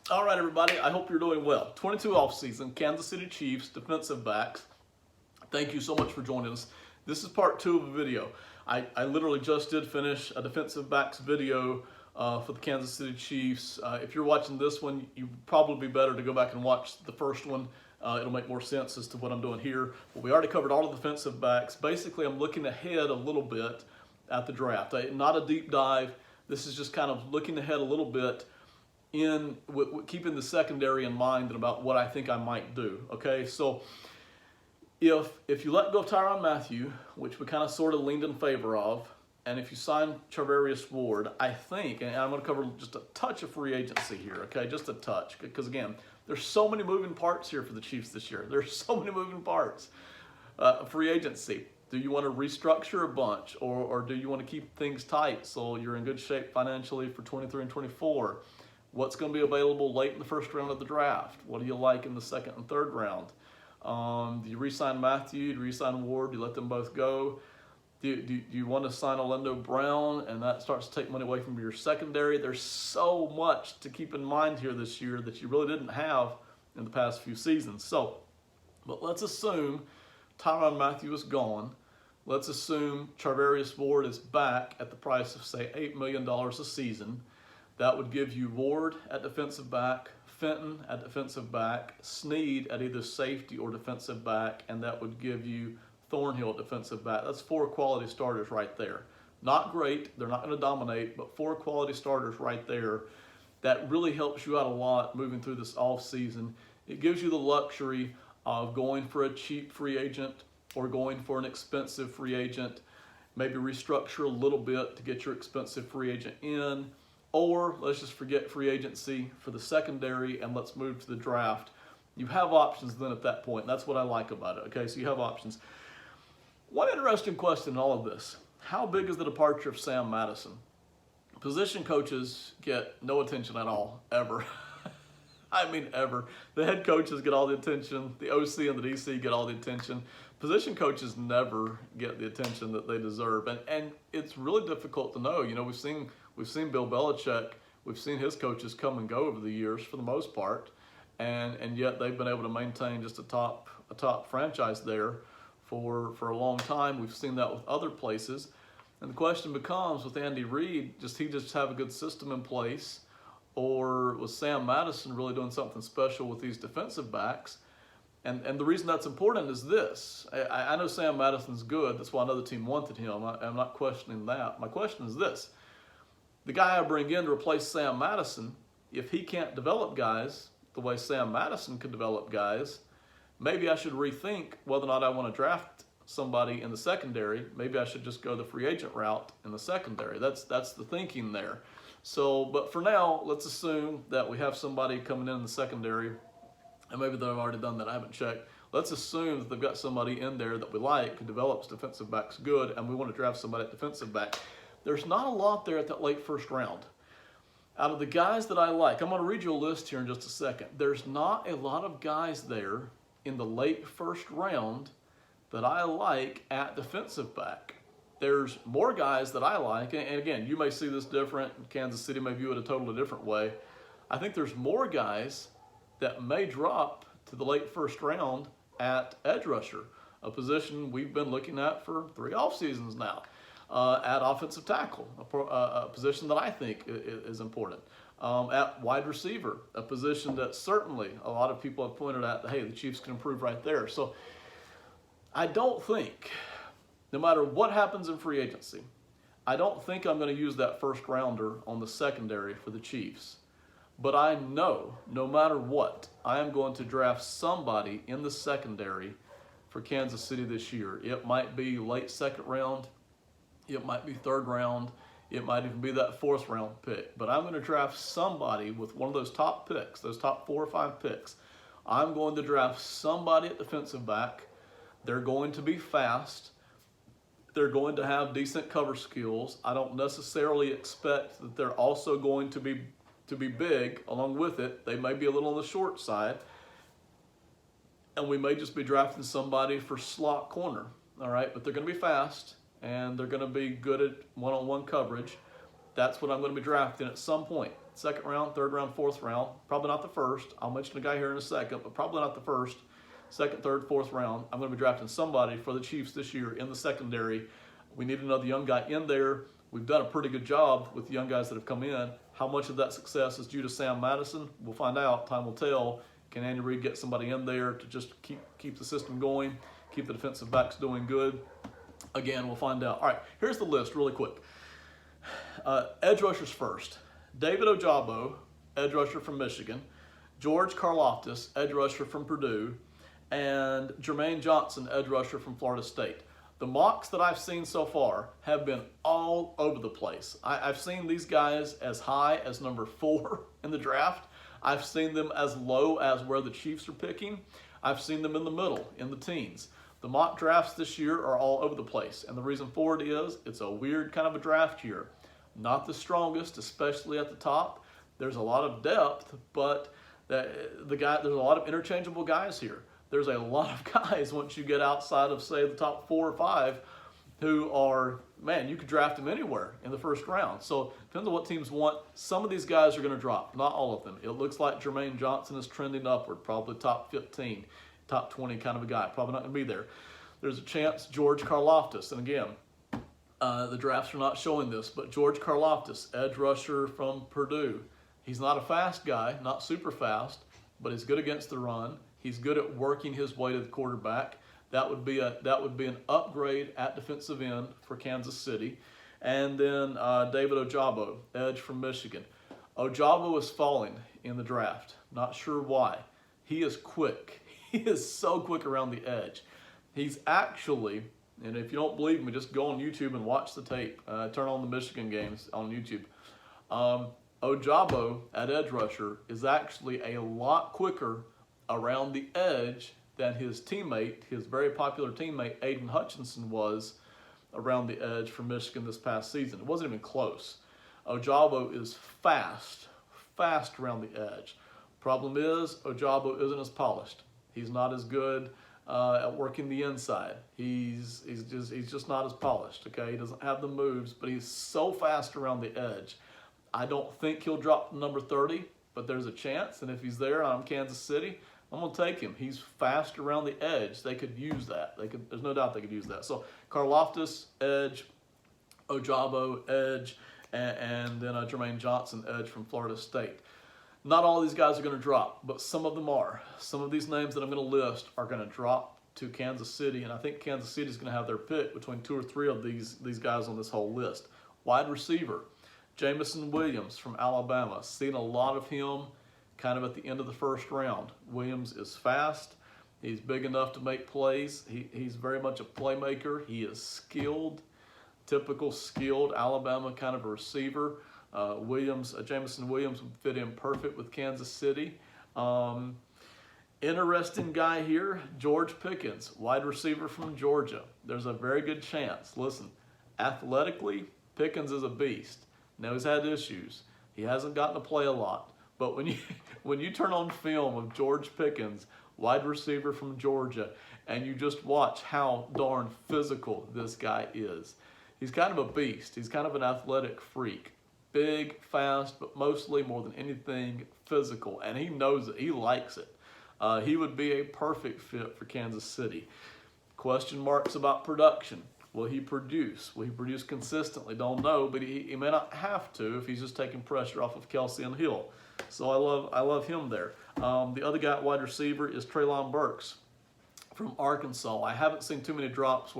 All right, everybody, I hope you're doing well. 22 offseason, Kansas City Chiefs defensive backs. Thank you so much for joining us. This is part 2 of a video. I literally just did finish a defensive backs video for the Kansas City Chiefs. If you're watching this one, you probably be better to go back and watch the first one. It'll make more sense as to what I'm doing here. But we already covered all the defensive backs. Basically, I'm looking ahead a little bit at the draft. Not a deep dive. This is just kind of looking ahead a little bit in keeping the secondary in mind and about what I think I might do. Okay, so if you let go of Tyrann Mathieu, which we kind of sort of leaned in favor of, and if you sign Charvarius Ward, I think, and I'm going to cover just a touch of free agency here, okay, just a touch, because again, there's so many moving parts here for the Chiefs this year. There's so many moving parts. Free agency. Do you want to restructure a bunch, or do you want to keep things tight so you're in good shape financially for 23 and 24? What's going to be available late in the first round of the draft? What do you like in the second and third round? Do you re-sign Mathieu? Do you re-sign Ward? Do you let them both go? Do you want to sign Orlando Brown and that starts to take money away from your secondary? There's so much to keep in mind here this year that you really didn't have in the past few seasons. But let's assume Tyrann Mathieu is gone. Let's assume Charvarius Ward is back at the price of, say, $8 million a season. That would give you Ward at defensive back, Fenton at defensive back, Snead at either safety or defensive back, and that would give you Thornhill at defensive back. That's 4 quality starters right there. Not great, they're not going to dominate, but 4 quality starters right there. That really helps you out a lot moving through this offseason. It gives you the luxury of going for a cheap free agent or going for an expensive free agent, maybe restructure a little bit to get your expensive free agent in. Or let's just forget free agency for the secondary and let's move to the draft. You have options then at that point. And that's what I like about it. Okay, so you have options. One interesting question in all of this: how big is the departure of Sam Madison? Position coaches get no attention at all, ever. I mean, ever. The head coaches get all the attention. The OC and the DC get all the attention. Position coaches never get the attention that they deserve. And it's really difficult to know. You know, we've seen Bill Belichick, we've seen his coaches come and go over the years for the most part, and yet they've been able to maintain just a top franchise there for a long time. We've seen that with other places. And the question becomes, with Andy Reid, does he just have a good system in place, or was Sam Madison really doing something special with these defensive backs? And the reason that's important is this. I know Sam Madison's good. That's why another team wanted him. I'm not questioning that. My question is this. The guy I bring in to replace Sam Madison, if he can't develop guys the way Sam Madison could develop guys, maybe I should rethink whether or not I want to draft somebody in the secondary. Maybe I should just go the free agent route in the secondary. That's the thinking there. So, but for now, let's assume that we have somebody coming in the secondary, and maybe they've already done that. I haven't checked. Let's assume that they've got somebody in there that we like, who develops defensive backs good, and we want to draft somebody at defensive back. There's not a lot there at that late first round. Out of the guys that I like, I'm going to read you a list here in just a second. There's not a lot of guys there in the late first round that I like at defensive back. There's more guys that I like, and again, you may see this different. Kansas City may view it a totally different way. I think there's more guys that may drop to the late first round at edge rusher, a position we've been looking at for 3 off seasons now. At offensive tackle, a position that I think is important. At wide receiver, a position that certainly a lot of people have pointed out that, hey, the Chiefs can improve right there. So I don't think, no matter what happens in free agency, I don't think I'm going to use that first rounder on the secondary for the Chiefs. But I know, no matter what, I am going to draft somebody in the secondary for Kansas City this year. It might be late second round. It might be third round. It might even be that 4th round pick. But I'm going to draft somebody with one of those top picks, those top 4 or 5 picks. I'm going to draft somebody at defensive back. They're going to be fast. They're going to have decent cover skills. I don't necessarily expect that they're also going to be big along with it. They may be a little on the short side. And we may just be drafting somebody for slot corner. All right, but they're going to be fast. And they're going to be good at one-on-one coverage. That's what I'm going to be drafting at some point. second round, third round, fourth round. Probably not the first. I'll mention a guy here in a second, but probably not the first, second, third, fourth round. I'm going to be drafting somebody for the Chiefs this year in the secondary. We need another young guy in there. We've done a pretty good job with the young guys that have come in. How much of that success is due to Sam Madison? We'll find out. Time will tell. Can Andy Reid get somebody in there to just keep the system going, keep the defensive backs doing good? Again, we'll find out. All right, here's the list really quick. Edge rushers first. David Ojabo, edge rusher from Michigan. George Karlaftis, edge rusher from Purdue. And Jermaine Johnson, edge rusher from Florida State. The mocks that I've seen so far have been all over the place. I've seen these guys as high as number 4 in the draft. I've seen them as low as where the Chiefs are picking. I've seen them in the middle, in the teens. The mock drafts this year are all over the place. And the reason for it is it's a weird kind of a draft year. Not the strongest, especially at the top. There's a lot of depth, but there's a lot of interchangeable guys here. There's a lot of guys once you get outside of, say, the top 4 or 5 who are, man, you could draft them anywhere in the first round. So depends on what teams want. Some of these guys are going to drop, not all of them. It looks like Jermaine Johnson is trending upward, probably top 15, top 20 kind of a guy. Probably not going to be there. There's a chance George Karlaftis, and again, the drafts are not showing this, but George Karlaftis, edge rusher from Purdue. He's not a fast guy, not super fast, but he's good against the run. He's good at working his way to the quarterback. That would be an upgrade at defensive end for Kansas City. And then David Ojabo, edge from Michigan. Ojabo is falling in the draft. Not sure why. He is quick. He is so quick around the edge. He's actually, and if you don't believe me, just go on YouTube and watch the tape. Turn on the Michigan games on YouTube. Ojabo at edge rusher is actually a lot quicker around the edge than his teammate, his very popular teammate, Aiden Hutchinson, was around the edge for Michigan this past season. It wasn't even close. Ojabo is fast around the edge. Problem is, Ojabo isn't as polished. He's not as good at working the inside. He's just not as polished, okay? He doesn't have the moves, but he's so fast around the edge. I don't think he'll drop to number 30, but there's a chance, and if he's there, I'm Kansas City, I'm going to take him. He's fast around the edge. They could use that. There's no doubt they could use that. So Karlaftis, edge, Ojabo, edge, and then Jermaine Johnson, edge from Florida State. Not all these guys are going to drop, but some of them are. Some of these names that I'm going to list are going to drop to Kansas City, and I think Kansas City is going to have their pick between 2 or 3 of these guys on this whole list. Wide receiver, Jamison Williams from Alabama. Seen a lot of him kind of at the end of the first round. Williams is fast. He's big enough to make plays. He's very much a playmaker. He is skilled, typical skilled Alabama kind of a receiver. Jamison Williams would fit in perfect with Kansas City. Interesting guy here, George Pickens, wide receiver from Georgia. There's a very good chance. Listen, athletically, Pickens is a beast. Now he's had issues. He hasn't gotten to play a lot. But when you turn on film of George Pickens, wide receiver from Georgia, and you just watch how darn physical this guy is. He's kind of a beast. He's kind of an athletic freak. Big, fast, but mostly, more than anything, physical. And he knows it. He likes it. He would be a perfect fit for Kansas City. Question marks about production. Will he produce? Will he produce consistently? Don't know, but he may not have to if he's just taking pressure off of Kelsey and Hill. So I love him there. The other guy at wide receiver is Treylon Burks from Arkansas. I haven't seen too many drafts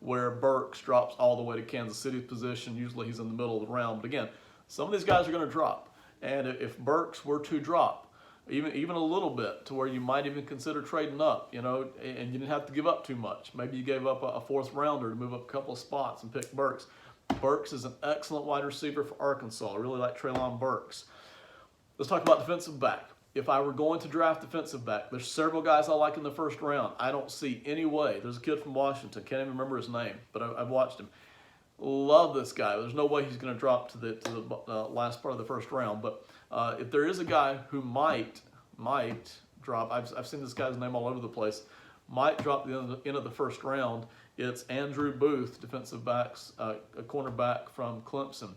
where Burks drops all the way to Kansas City's position. Usually he's in the middle of the round. But again, some of these guys are going to drop. And if Burks were to drop, even a little bit, to where you might even consider trading up, and you didn't have to give up too much. Maybe you gave up a 4th rounder to move up a couple of spots and pick Burks. Burks is an excellent wide receiver for Arkansas. I really like Treylon Burks. Let's talk about defensive back. If I were going to draft defensive back, there's several guys I like in the first round. I don't see any way. There's a kid from Washington. Can't even remember his name, but I've watched him. Love this guy. There's no way he's going to drop to the last part of the first round. But if there is a guy who might drop, I've seen this guy's name all over the place, might drop the end of the first round, it's Andrew Booth, defensive backs, a cornerback from Clemson.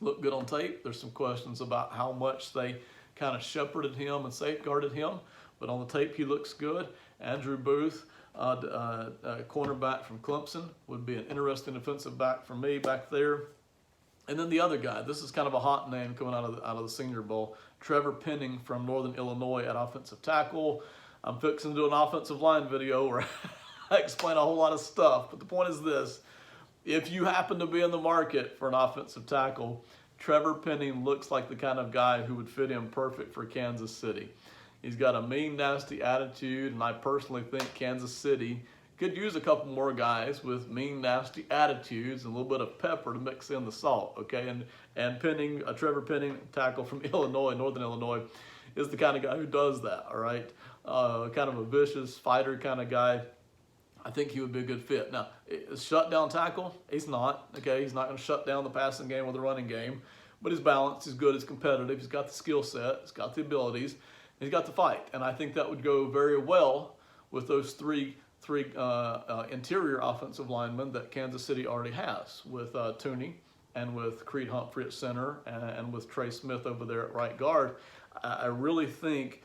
looked good on tape. There's some questions about how much they kind of shepherded him and safeguarded him, but on the tape he looks good. Andrew Booth, cornerback from Clemson, would be an interesting defensive back for me back there. And then the other guy, this is kind of a hot name coming out of the Senior Bowl, Trevor Penning from Northern Illinois at offensive tackle. I'm fixing to do an offensive line video where I explain a whole lot of stuff, but the point is this: if you happen to be in the market for an offensive tackle, Trevor Penning looks like the kind of guy who would fit in perfect for Kansas City. He's got a mean, nasty attitude, and I personally think Kansas City could use a couple more guys with mean, nasty attitudes and a little bit of pepper to mix in the salt, okay? And Penning, Trevor Penning, tackle from Illinois, Northern Illinois, is the kind of guy who does that, all right? Kind of a vicious fighter kind of guy. I think he would be a good fit. Now, shutdown tackle, he's not, okay? He's not going to shut down the passing game or the running game, but he's balanced, he's good, he's competitive, he's got the skill set, he's got the abilities, he's got the fight. And I think that would go very well with those three interior offensive linemen that Kansas City already has, with Tooney and with Creed Humphrey at center and with Trey Smith over there at right guard. I really think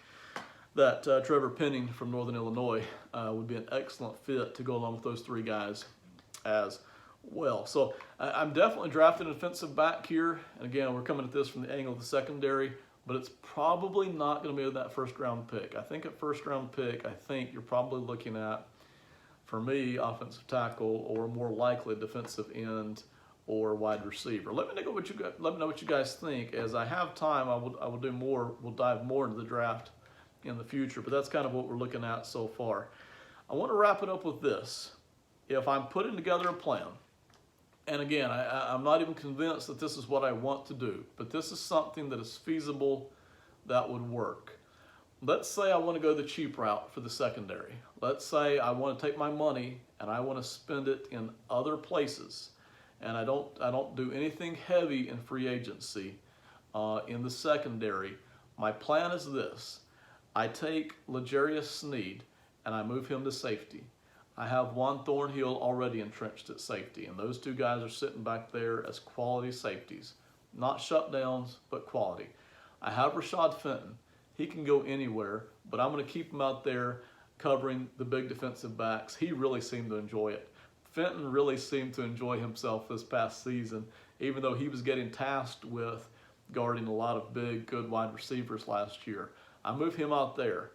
that Trevor Penning from Northern Illinois would be an excellent fit to go along with those three guys as well. So I'm definitely drafting a defensive back here. And again, we're coming at this from the angle of the secondary, but it's probably not going to be that first round pick. I think at first round pick, I think you're probably looking at, for me, offensive tackle, or more likely defensive end or wide receiver. Let me know what you guys think. As I have time, I will do more. We'll dive more into the draft in the future, but that's kind of what we're looking at so far. I want to wrap it up with this. If I'm putting together a plan, and again, I'm not even convinced that this is what I want to do, but this is something that is feasible that would work. Let's say I want to go the cheap route for the secondary. Let's say I want to take my money and I want to spend it in other places, and I don't do anything heavy in free agency in the secondary. My plan is this: I take L'Jarius Sneed and I move him to safety. I have Juan Thornhill already entrenched at safety, and those two guys are sitting back there as quality safeties. Not shutdowns, but quality. I have Rashad Fenton. He can go anywhere, but I'm going to keep him out there covering the big defensive backs. He really seemed to enjoy it. Fenton really seemed to enjoy himself this past season, even though he was getting tasked with guarding a lot of big, good wide receivers last year. I move him out there.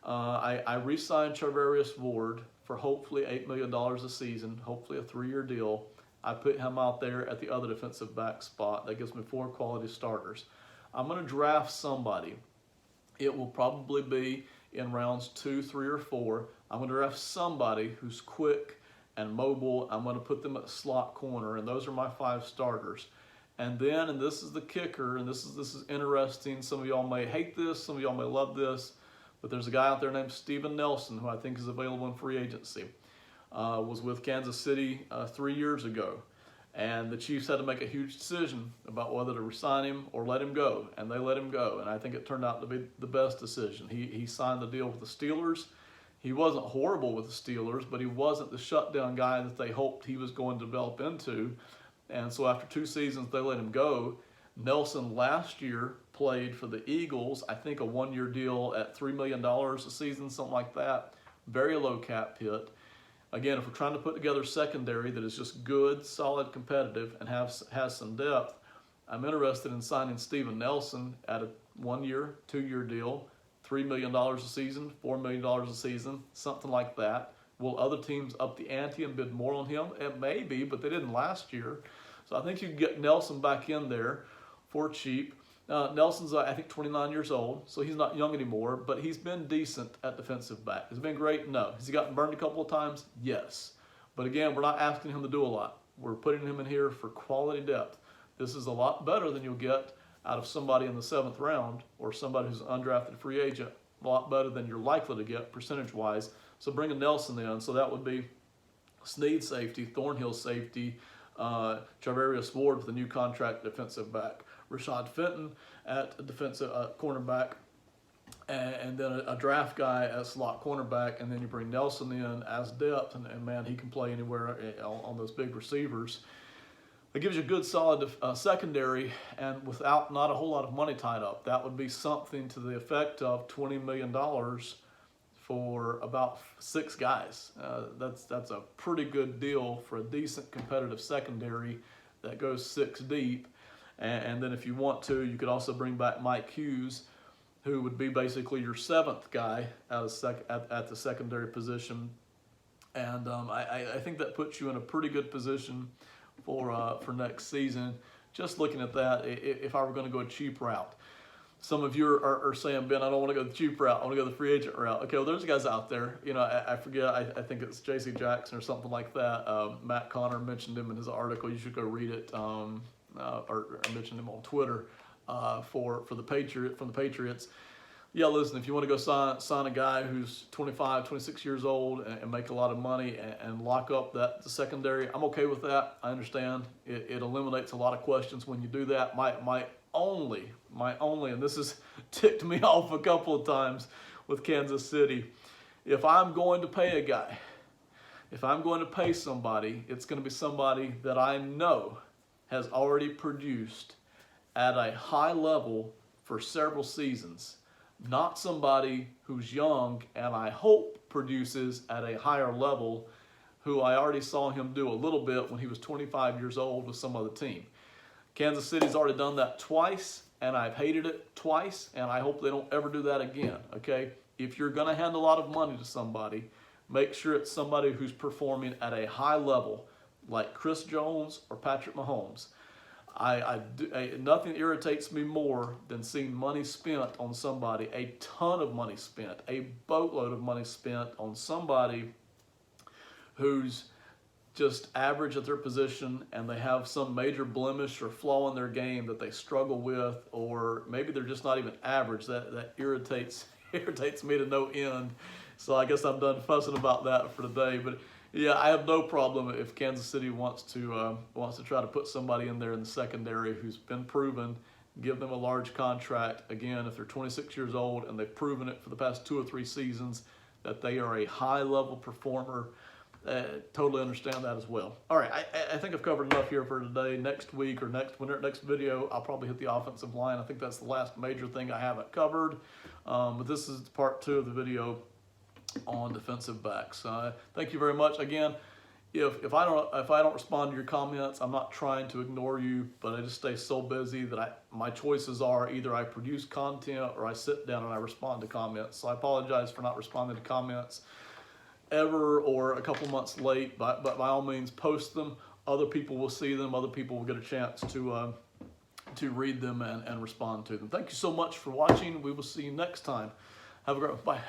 I re-signed Charvarius Ward for hopefully $8 million a season, hopefully a 3-year deal. I put him out there at the other defensive back spot. That gives me 4 quality starters. I'm going to draft somebody. It will probably be in rounds 2, 3, or 4. I'm going to draft somebody who's quick and mobile. I'm going to put them at slot corner, and those are my 5 starters. And then, and this is the kicker, and this is interesting. Some of y'all may hate this, some of y'all may love this, but there's a guy out there named Steven Nelson who I think is available in free agency. Was with Kansas City 3 years ago. And the Chiefs had to make a huge decision about whether to resign him or let him go. And they let him go. And I think it turned out to be the best decision. He signed the deal with the Steelers. He wasn't horrible with the Steelers, but he wasn't the shutdown guy that they hoped he was going to develop into. And so after 2 seasons, they let him go. Nelson last year played for the Eagles, I think a 1-year deal at $3 million a season, something like that. Very low cap hit. Again, if we're trying to put together a secondary that is just good, solid, competitive, and has some depth, I'm interested in signing Steven Nelson at a 1-year, 2-year deal, $3 million a season, $4 million a season, something like that. Will other teams up the ante and bid more on him? It may be, but they didn't last year. So I think you can get Nelson back in there for cheap. Nelson's, I think, 29 years old, so he's not young anymore, but he's been decent at defensive back. Has he been great? No. Has he gotten burned a couple of times? Yes. But again, we're not asking him to do a lot. We're putting him in here for quality depth. This is a lot better than you'll get out of somebody in the 7th round or somebody who's an undrafted free agent. A lot better than you're likely to get percentage-wise. So bringing Nelson in, so that would be Snead safety, Thornhill safety, Charvarius Ward with a new contract defensive back, Rashad Fenton at defensive cornerback, and then a draft guy as slot cornerback, and then you bring Nelson in as depth, and man, he can play anywhere on those big receivers. It gives you a good solid secondary, and without not a whole lot of money tied up. That would be something to the effect of $20 million for about 6 guys. That's a pretty good deal for a decent competitive secondary that goes 6 deep. And then if you want to, you could also bring back Mike Hughes, who would be basically your 7th guy at the secondary position. And I think that puts you in a pretty good position for next season. Just looking at that, if I were going to go a cheap route. Some of you are saying, Ben, I don't want to go the cheap route. I want to go the free agent route. Okay, well, there's guys out there. You know, I forget. I think it's J.C. Jackson or something like that. Matt Connor mentioned him in his article. You should go read it. Or mentioned him on Twitter for the Patriots. Yeah, listen, if you want to go sign a guy who's 25, 26 years old and make a lot of money and lock up the secondary, I'm okay with that. I understand. It eliminates a lot of questions when you do that. My only, and this has ticked me off a couple of times with Kansas City, if I'm going to pay a guy, if I'm going to pay somebody, it's going to be somebody that I know has already produced at a high level for several seasons. Not somebody who's young and I hope produces at a higher level, who I already saw him do a little bit when he was 25 years old with some other team. Kansas City's already done that twice, and I've hated it twice, and I hope they don't ever do that again, okay? If you're going to hand a lot of money to somebody, make sure it's somebody who's performing at a high level, like Chris Jones or Patrick Mahomes. Nothing irritates me more than seeing money spent on somebody, a ton of money spent, a boatload of money spent on somebody who's just average at their position, and they have some major blemish or flaw in their game that they struggle with, or maybe they're just not even average. That irritates me to no end. So I guess I'm done fussing about that for today. But yeah, I have no problem if Kansas City wants to try to put somebody in there in the secondary who's been proven, give them a large contract. Again, if they're 26 years old and they've proven it for the past 2 or 3 seasons that they are a high-level performer, totally understand that as well. All right, I think I've covered enough here for today. Next week or next video, I'll probably hit the offensive line. I think that's the last major thing I haven't covered. But this is part 2 of the video on defensive backs. Thank you very much. Again, if I don't respond to your comments, I'm not trying to ignore you, but I just stay so busy that my choices are either I produce content or I sit down and I respond to comments. So I apologize for not responding to comments ever or a couple months late, but by all means post them. Other people will see them. Other people will get a chance to read them and respond to them. Thank you so much for watching. We will see you next time. Have a great one. Bye.